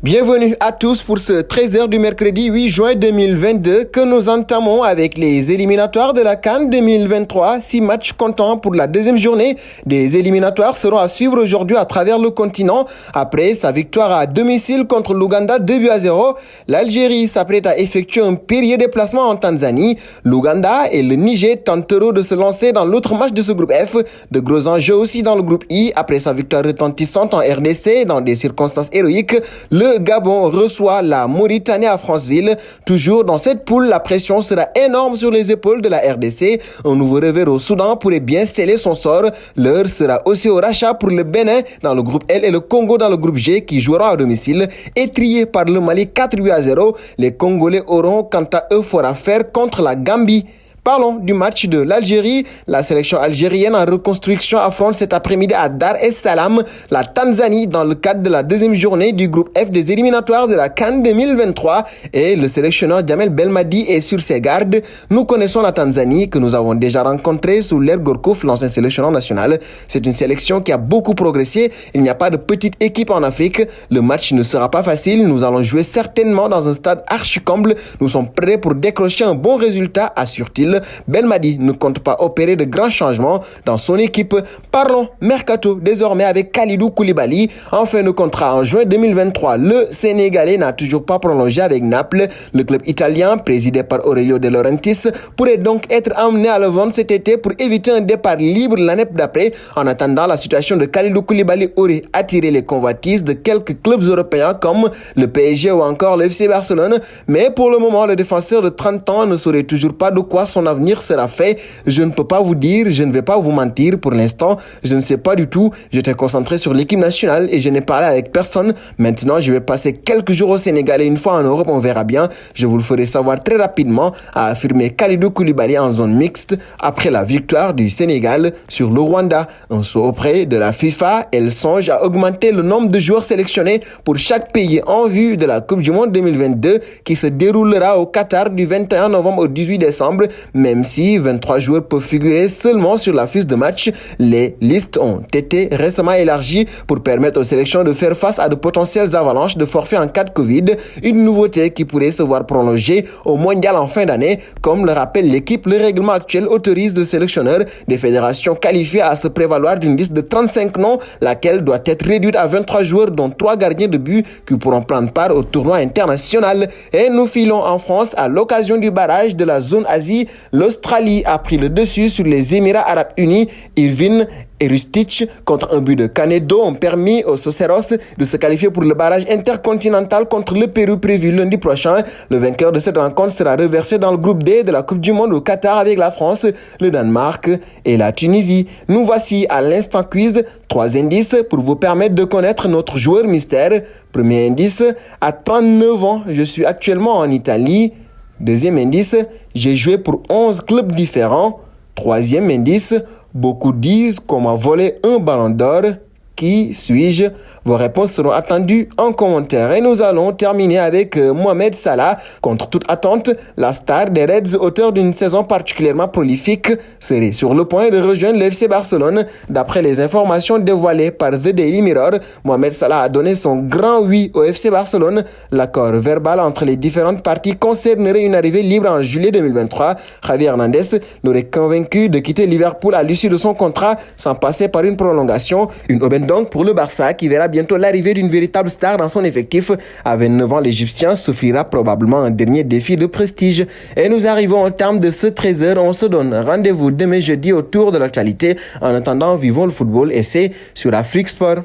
Bienvenue à tous pour ce 13h du mercredi 8 juin 2022 que nous entamons avec les éliminatoires de la CAN 2023. 6 matchs comptants pour la deuxième journée des éliminatoires seront à suivre aujourd'hui à travers le continent. Après sa victoire à domicile contre l'Ouganda 2-0, l'Algérie s'apprête à effectuer un périlleux déplacement en Tanzanie. L'Ouganda et le Niger tenteront de se lancer dans l'autre match de ce groupe F. De gros enjeux aussi dans le groupe I. Après sa victoire retentissante en RDC dans des circonstances héroïques, le Gabon reçoit la Mauritanie à Franceville. Toujours dans cette poule, la pression sera énorme sur les épaules de la RDC. Un nouveau revers au Soudan pourrait bien sceller son sort. L'heure sera aussi au rachat pour le Bénin dans le groupe L et le Congo dans le groupe G qui joueront à domicile. Étriés par le Mali 4-0, les Congolais auront quant à eux fort à faire contre la Gambie. Parlons du match de l'Algérie. La sélection algérienne en reconstruction affronte cet après-midi à Dar es Salaam la Tanzanie dans le cadre de la deuxième journée du groupe F des éliminatoires de la CAN 2023 et le sélectionneur Djamel Belmadi est sur ses gardes. Nous connaissons la Tanzanie que nous avons déjà rencontrée sous l'ère Gourcuff, l'ancien sélectionneur national. C'est une sélection qui a beaucoup progressé. Il n'y a pas de petite équipe en Afrique. Le match ne sera pas facile. Nous allons jouer certainement dans un stade archi-comble. Nous sommes prêts pour décrocher un bon résultat, assure-t-il. Belmadi ne compte pas opérer de grands changements dans son équipe. Parlons mercato désormais avec Kalidou Koulibaly. En fin de contrat en juin 2023, le Sénégalais n'a toujours pas prolongé avec Naples. Le club italien, présidé par Aurelio De Laurentiis, pourrait donc être amené à le vendre cet été pour éviter un départ libre l'année d'après. En attendant, la situation de Kalidou Koulibaly aurait attiré les convoitises de quelques clubs européens comme le PSG ou encore le FC Barcelone. Mais pour le moment, le défenseur de 30 ans ne saurait toujours pas de quoi son avenir sera fait. Je ne peux pas vous dire, je ne vais pas vous mentir pour l'instant, je ne sais pas du tout. J'étais concentré sur l'équipe nationale et je n'ai parlé avec personne. Maintenant, je vais passer quelques jours au Sénégal et une fois en Europe, on verra bien. Je vous le ferai savoir très rapidement, a affirmé Kalidou Koulibaly en zone mixte après la victoire du Sénégal sur le Rwanda. Un saut auprès de la FIFA, elle songe à augmenter le nombre de joueurs sélectionnés pour chaque pays en vue de la Coupe du Monde 2022 qui se déroulera au Qatar du 21 novembre au 18 décembre. Même si 23 joueurs peuvent figurer seulement sur la fiche de match, les listes ont été récemment élargies pour permettre aux sélections de faire face à de potentielles avalanches de forfaits en cas de Covid, une nouveauté qui pourrait se voir prolongée au mondial en fin d'année. Comme le rappelle l'équipe, le règlement actuel autorise le sélectionneur des fédérations qualifiées à se prévaloir d'une liste de 35 noms, laquelle doit être réduite à 23 joueurs dont 3 gardiens de but qui pourront prendre part au tournoi international. Et nous filons en France à l'occasion du barrage de la zone Asie. L'Australie a pris le dessus sur les Émirats Arabes Unis. Irvine et Rustich, contre un but de Canedo, ont permis aux Soceros de se qualifier pour le barrage intercontinental contre le Pérou prévu lundi prochain. Le vainqueur de cette rencontre sera reversé dans le groupe D de la Coupe du Monde au Qatar avec la France, le Danemark et la Tunisie. Nous voici à l'instant quiz. 3 indices pour vous permettre de connaître notre joueur mystère. Premier indice, à 39 ans, je suis actuellement en Italie. Deuxième indice, j'ai joué pour 11 clubs différents. Troisième indice, beaucoup disent qu'on m'a volé un ballon d'or. Qui suis-je? Vos réponses seront attendues en commentaire. Et nous allons terminer avec Mohamed Salah. Contre toute attente, la star des Reds, auteur d'une saison particulièrement prolifique, serait sur le point de rejoindre le FC Barcelone. D'après les informations dévoilées par The Daily Mirror, Mohamed Salah a donné son grand oui au FC Barcelone. L'accord verbal entre les différentes parties concernerait une arrivée libre en juillet 2023. Javier Hernandez l'aurait convaincu de quitter Liverpool à l'issue de son contrat sans passer par une prolongation. Une aubaine donc pour le Barça qui verra bientôt l'arrivée d'une véritable star dans son effectif. À 29 ans, l'Égyptien s'offrira probablement un dernier défi de prestige. Et nous arrivons au terme de ce 13h. On se donne rendez-vous demain jeudi autour de l'actualité. En attendant, vivons le football et c'est sur Afrique Sport.